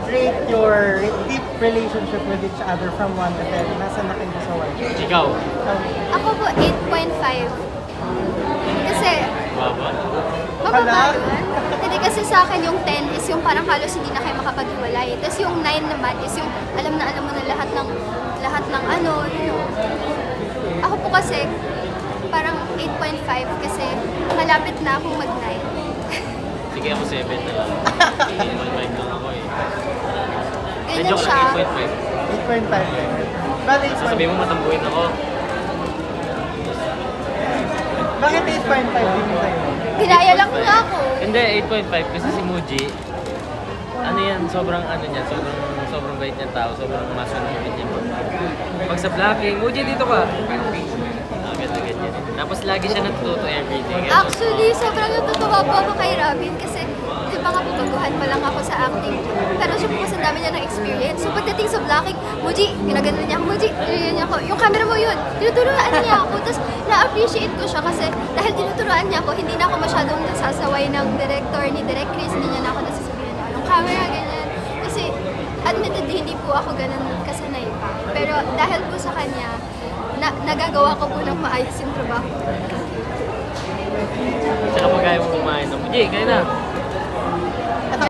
rate your deep relationship with each other from 1 to 10? Nasa na kayo sa 1? Ikaw? Ako po, 8.5. Kasi, Baba? mababa yun. Hindi kasi sa akin yung 10 is yung parang halos hindi na kayo makapag-iwalay. Tapos yung 9 naman is yung alam mo na lahat ng ano, you know. Ako po kasi, parang 8.5 kasi malapit na akong mag-9. Sige, ako 7 na lang. 8.5 lang ako eh. Ganyan Medyo siya. 8.5. 8.5. Bali, Sasabihin mo matambuhin ako. bakit 8.5 din sa'yo? Ginaya lang nga ako. Hindi, 8.5 kasi si Muji, ano yan, sobrang bait niyang tao, sobrang masunurin niya. Pag sa vlogging, Muji dito ka. Ganyan. Tapos lagi siya natututo everything. Actually, sobrang natutuwa po ako kay Robin kasi di ba nga po baguhan pa lang ako sa acting. Pero siya po kasi ang dami niya ng experience. So pagdating sa vlogging, Muji, ginaganon niya ako, Muji, ginaganon niya ako. Yung camera mo yun, tinuturuan niya ako. Tapos na-appreciate ko siya kasi dahil tinuturuan niya ako, hindi na ako masyadong nasasaway ng director ni Direk Chris. Hindi niya na ako nasasabihan na yung camera, ganyan. Kasi admittedly, hindi po ako ganun kasanay pa. Pero dahil po sa kanya, nagagawa ko po ng maayos yung trabaho. Tsaka pag kaya mo kumain na, Muji, kaya na.